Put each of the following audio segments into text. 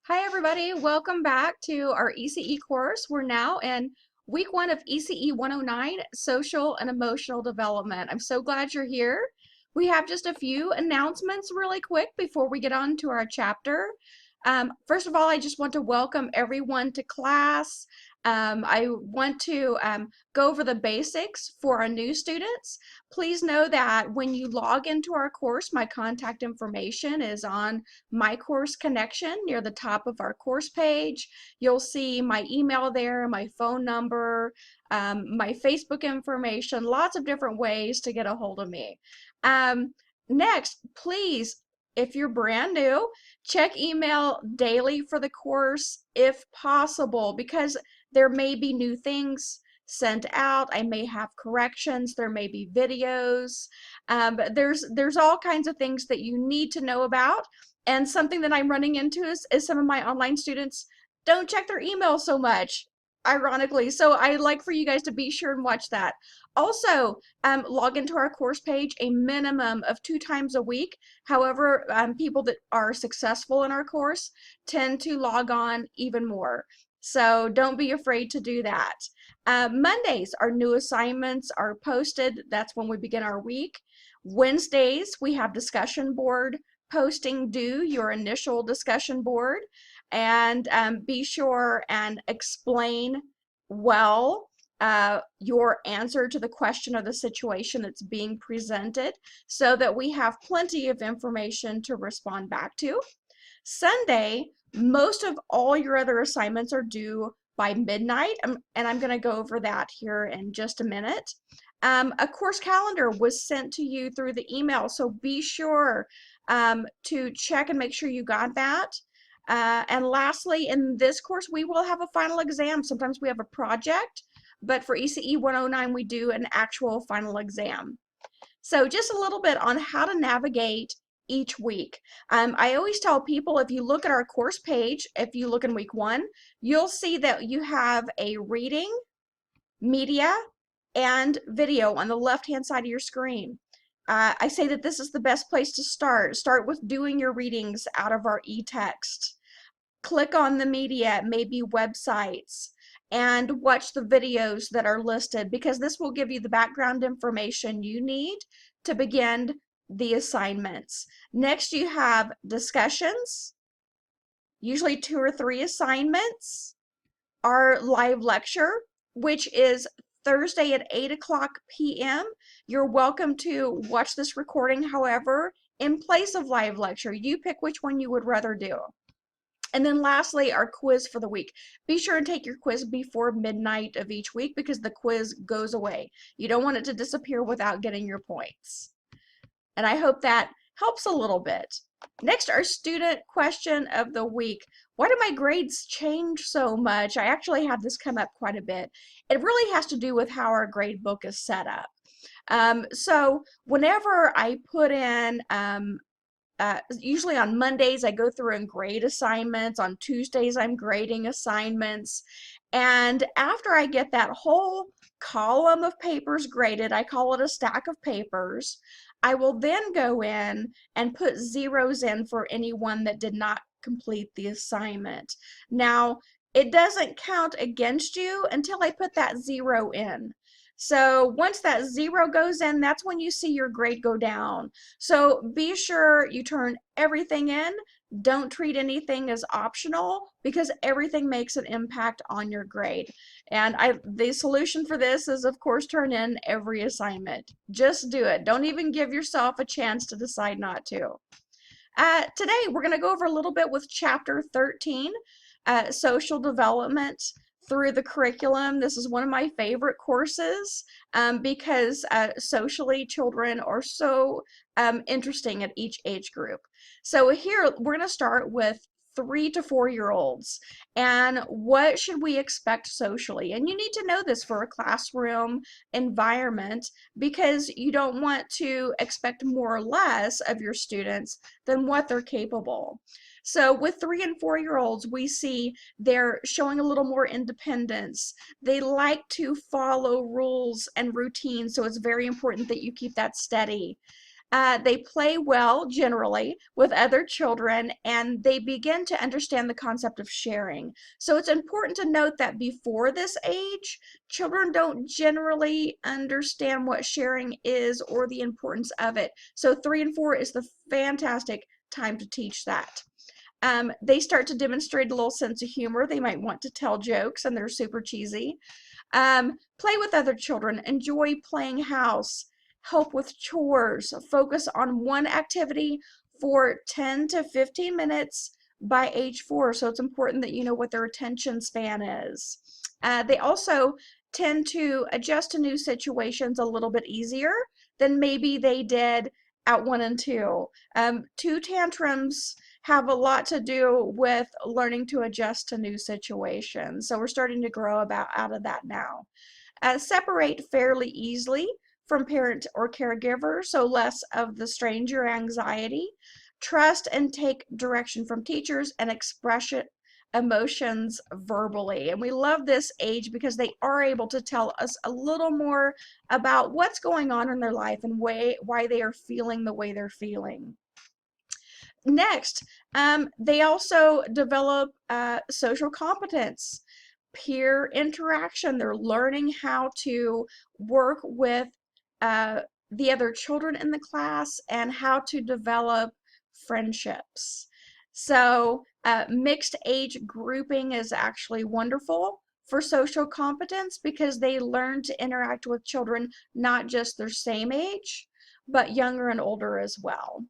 Hi everybody, welcome back to our ECE course. We're now in week 1 of ECE 109, Social and Emotional Development. I'm so glad you're here. We have just a few announcements really quick before we get on to our chapter. First of all, I just want to welcome everyone to class. I want to go over the basics for our new students. Please know that when you log into our course, my contact information is on my course connection near the top of our course page. You'll see my email there, my phone number, my Facebook information, lots of different ways to get a hold of me. Next, please, if you're brand new, check email daily for the course if possible, because there may be new things sent out. I may have corrections. There may be videos. There's all kinds of things that you need to know about. And something that I'm running into is some of my online students don't check their email so much, ironically. So I like for you guys to be sure and watch that. Also, log into our course page a minimum of 2 times a week. However, people that are successful in our course tend to log on even more. So don't be afraid to do that. Mondays, our new assignments are posted. That's when we begin our week. Wednesdays, we have discussion board posting due, your initial discussion board, and be sure and explain well your answer to the question or the situation that's being presented so that we have plenty of information to respond back to. Sunday, most of all your other assignments are due by midnight, and I'm going to go over that here in just a minute. A course calendar was sent to you through the email, so be sure to check and make sure you got that. And lastly, in this course, we will have a final exam. Sometimes we have a project, but for ECE 109, we do an actual final exam. So just a little bit on how to navigate each week. I always tell people, if you look at our course page, if you look in week 1, you'll see that you have a reading, media, and video on the left-hand side of your screen. I say that this is the best place to start. Start with doing your readings out of our e-text. Click on the media, maybe websites, and watch the videos that are listed, because this will give you the background information you need to begin the assignments. Next, you have discussions, usually 2 or 3 assignments. Our live lecture, which is Thursday at 8:00 p.m. You're welcome to watch this recording, however, in place of live lecture. You pick which one you would rather do. And then lastly, our quiz for the week. Be sure and take your quiz before midnight of each week, because the quiz goes away. You don't want it to disappear without getting your points. And I hope that helps a little bit. Next, our student question of the week. Why do my grades change so much? I actually had this come up quite a bit. It really has to do with how our grade book is set up. So whenever I put in usually on Mondays, I go through and grade assignments. On Tuesdays, I'm grading assignments. And after I get that whole column of papers graded, I call it a stack of papers, I will then go in and put zeros in for anyone that did not complete the assignment. Now, it doesn't count against you until I put that 0 in. So once that 0 goes in, that's when you see your grade go down. So be sure you turn everything in. Don't treat anything as optional, because everything makes an impact on your grade. And the solution for this is, of course, turn in every assignment. Just do it. Don't even give yourself a chance to decide not to. Today, we're going to go over a little bit with Chapter 13, Social Development through the curriculum. This is one of my favorite courses because socially children are so interesting at each age group. So here we're going to start with 3 to 4-year-olds, and what should we expect socially? And you need to know this for a classroom environment, because you don't want to expect more or less of your students than what they're capable. So with 3 and 4-year-olds, we see they're showing a little more independence. They like to follow rules and routines, so it's very important that you keep that steady. They play well generally with other children, and they begin to understand the concept of sharing. So it's important to note that before this age, children don't generally understand what sharing is or the importance of it. So 3 and 4 is the fantastic time to teach that. They start to demonstrate a little sense of humor. They might want to tell jokes, and they're super cheesy. Play with other children, enjoy playing house, help with chores, focus on one activity for 10 to 15 minutes by age 4. So it's important that you know what their attention span is. They also tend to adjust to new situations a little bit easier than maybe they did at 1 and 2. 2 tantrums have a lot to do with learning to adjust to new situations. So we're starting to grow out of that now. Separate fairly easily from parent or caregiver, so less of the stranger anxiety. Trust and take direction from teachers and express emotions verbally. And we love this age because they are able to tell us a little more about what's going on in their life and why they are feeling the way they're feeling. Next, they also develop social competence, peer interaction. They're learning how to work with the other children in the class and how to develop friendships. So mixed age grouping is actually wonderful for social competence because they learn to interact with children not just their same age, but younger and older as well.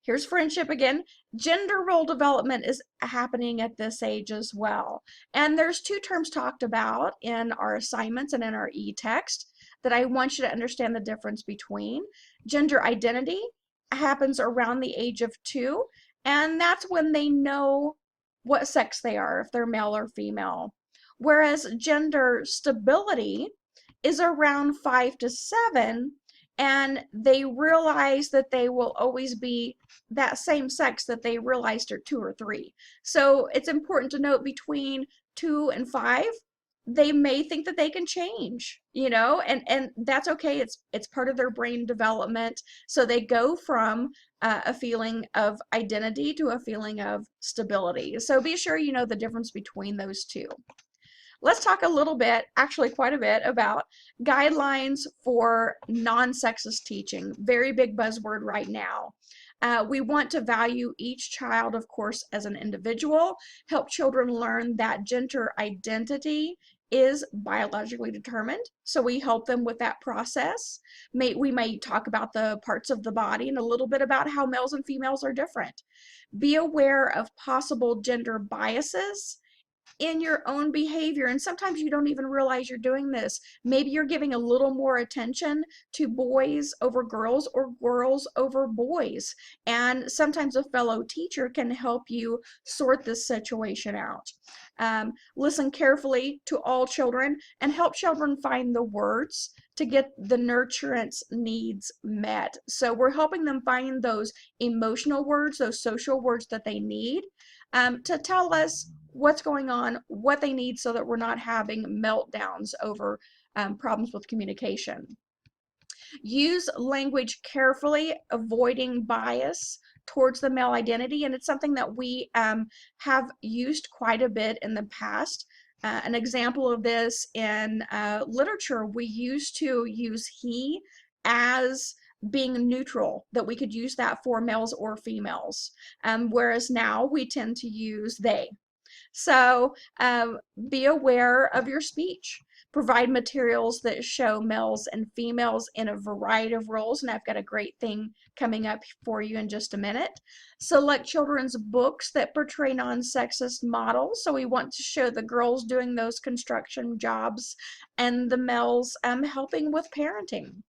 Here's friendship again. Gender role development is happening at this age as well. And there's 2 terms talked about in our assignments and in our e-text that I want you to understand the difference between. Gender identity happens around the age of 2, and that's when they know what sex they are, if they're male or female. Whereas gender stability is around 5 to 7, and they realize that they will always be that same sex that they realized at 2 or 3. So it's important to note between 2 and 5, they may think that they can change, you know, and that's okay. It's part of their brain development. So they go from a feeling of identity to a feeling of stability. So be sure you know the difference between those 2. Let's talk a little bit, actually quite a bit, about guidelines for non-sexist teaching. Very big buzzword right now. We want to value each child, of course, as an individual, help children learn that gender identity is biologically determined. So we help them with that process. We may talk about the parts of the body and a little bit about how males and females are different. Be aware of possible gender biases in your own behavior, and sometimes you don't even realize you're doing this. Maybe you're giving a little more attention to boys over girls or girls over boys, and sometimes a fellow teacher can help you sort this situation out. Listen carefully to all children and help children find the words to get the nurturance needs met. So we're helping them find those emotional words, those social words that they need to tell us what's going on, what they need, so that we're not having meltdowns over problems with communication. Use language carefully, avoiding bias towards the male identity, and it's something that we have used quite a bit in the past. An example of this in literature, we used to use he as being neutral, that we could use that for males or females, whereas now we tend to use they. So be aware of your speech. Provide materials that show males and females in a variety of roles, and I've got a great thing coming up for you in just a minute. Select children's books that portray non-sexist models. So we want to show the girls doing those construction jobs and the males helping with parenting.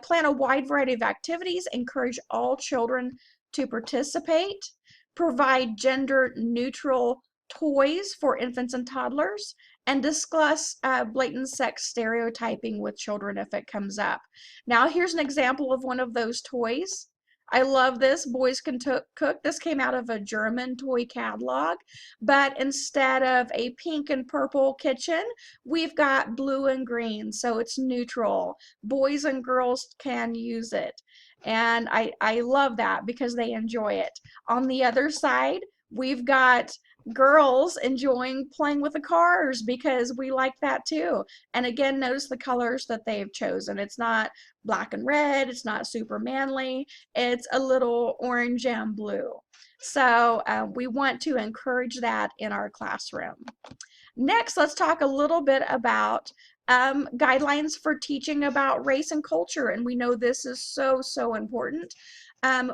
Plan a wide variety of activities. Encourage all children to participate. Provide gender neutral toys for infants and toddlers, and discuss blatant sex stereotyping with children if it comes up. Now here's an example of one of those toys. I love this. Boys Can Cook. This came out of a German toy catalog, but instead of a pink and purple kitchen, we've got blue and green, so it's neutral. Boys and girls can use it. And I love that because they enjoy it. On the other side, we've got girls enjoying playing with the cars because we like that too. And again, notice the colors that they've chosen. It's not black and red, it's not super manly, it's a little orange and blue. So we want to encourage that in our classroom. Next, let's talk a little bit about guidelines for teaching about race and culture. And we know this is so, so important.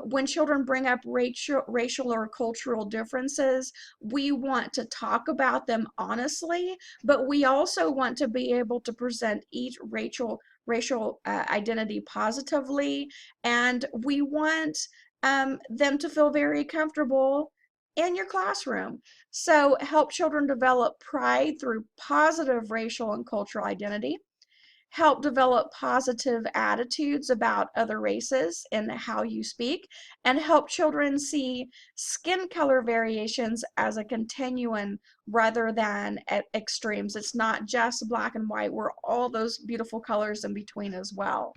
When children bring up racial or cultural differences, we want to talk about them honestly, but we also want to be able to present each racial identity positively, and we want them to feel very comfortable in your classroom. So help children develop pride through positive racial and cultural identity. Help develop positive attitudes about other races and how you speak, and help children see skin color variations as a continuum rather than at extremes. It's not just black and white, we're all those beautiful colors in between as well.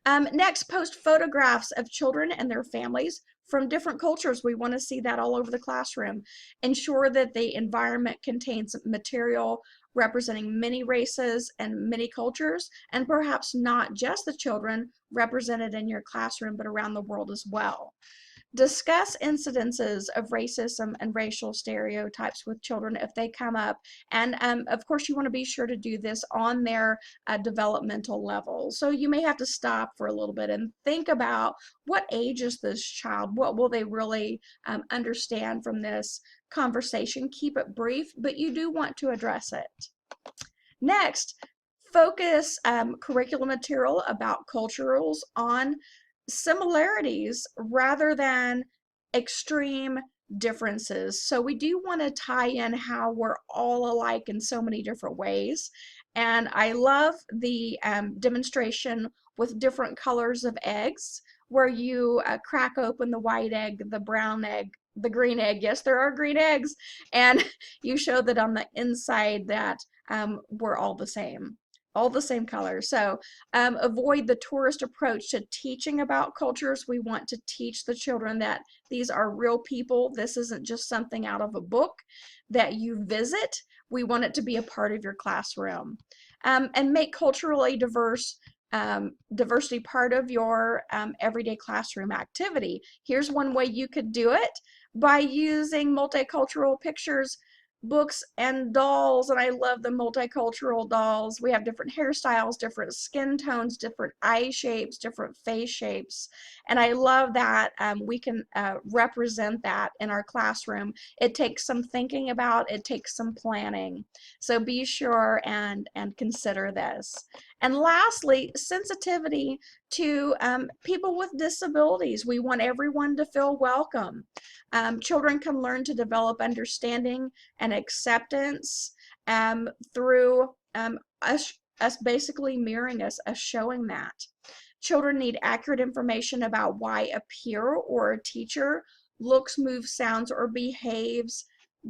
Next, post photographs of children and their families from different cultures. We want to see that all over the classroom. Ensure that the environment contains material representing many races and many cultures, and perhaps not just the children represented in your classroom, but around the world as well. Discuss incidences of racism and racial stereotypes with children if they come up. And of course, you want to be sure to do this on their developmental level. So you may have to stop for a little bit and think about, what age is this child? What will they really understand from this conversation? Keep it brief, but you do want to address it. Next, focus curriculum material about cultures on similarities rather than extreme differences. So we do want to tie in how we're all alike in so many different ways. And I love the demonstration with different colors of eggs, where you crack open the white egg, the brown egg, the green egg. Yes, there are green eggs. And you show that on the inside that we're all the same. All the same colors. So avoid the tourist approach to teaching about cultures. We want to teach the children that these are real people. This isn't just something out of a book that you visit. We want it to be a part of your classroom. And make culturally diverse diversity part of your everyday classroom activity. Here's one way you could do it: by using multicultural pictures, books, and dolls. And I love the multicultural dolls. We have different hairstyles, different skin tones, different eye shapes, different face shapes, and I love that we can represent that in our classroom. It takes some thinking about, it takes some planning, so be sure and consider this. And lastly, sensitivity to people with disabilities. We want everyone to feel welcome. Children can learn to develop understanding and acceptance through us basically mirroring us showing that. Children need accurate information about why a peer or a teacher looks, moves, sounds, or behaves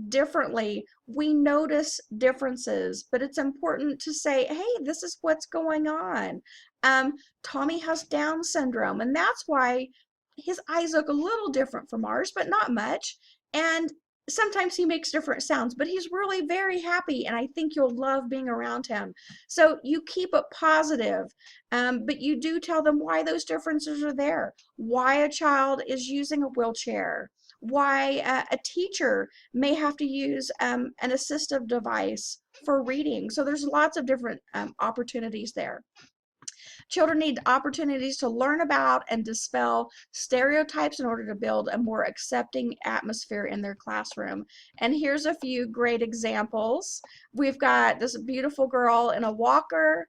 differently. We notice differences, but it's important to say, hey, this is what's going on. Tommy has Down syndrome, and that's why his eyes look a little different from ours, but not much. And sometimes he makes different sounds, but he's really very happy, and I think you'll love being around him. So you keep it positive, but you do tell them why those differences are there, why a child is using a wheelchair, why a teacher may have to use an assistive device for reading. So there's lots of different opportunities there. Children need opportunities to learn about and dispel stereotypes in order to build a more accepting atmosphere in their classroom. And here's a few great examples. We've got this beautiful girl in a walker,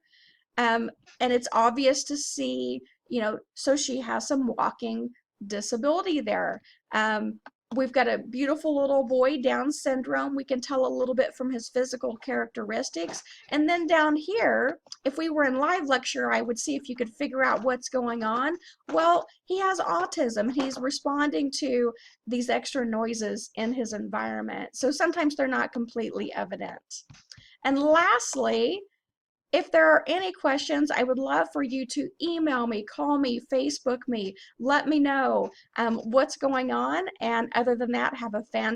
and it's obvious to see, so she has some walking disability there. We've got a beautiful little boy, Down syndrome. We can tell a little bit from his physical characteristics. And then down here, if we were in live lecture, I would see if you could figure out what's going on. Well, he has autism. He's responding to these extra noises in his environment. So sometimes they're not completely evident. And lastly, If there are any questions, I would love for you to email me, call me, Facebook me, let me know what's going on. And other than that, have a fantastic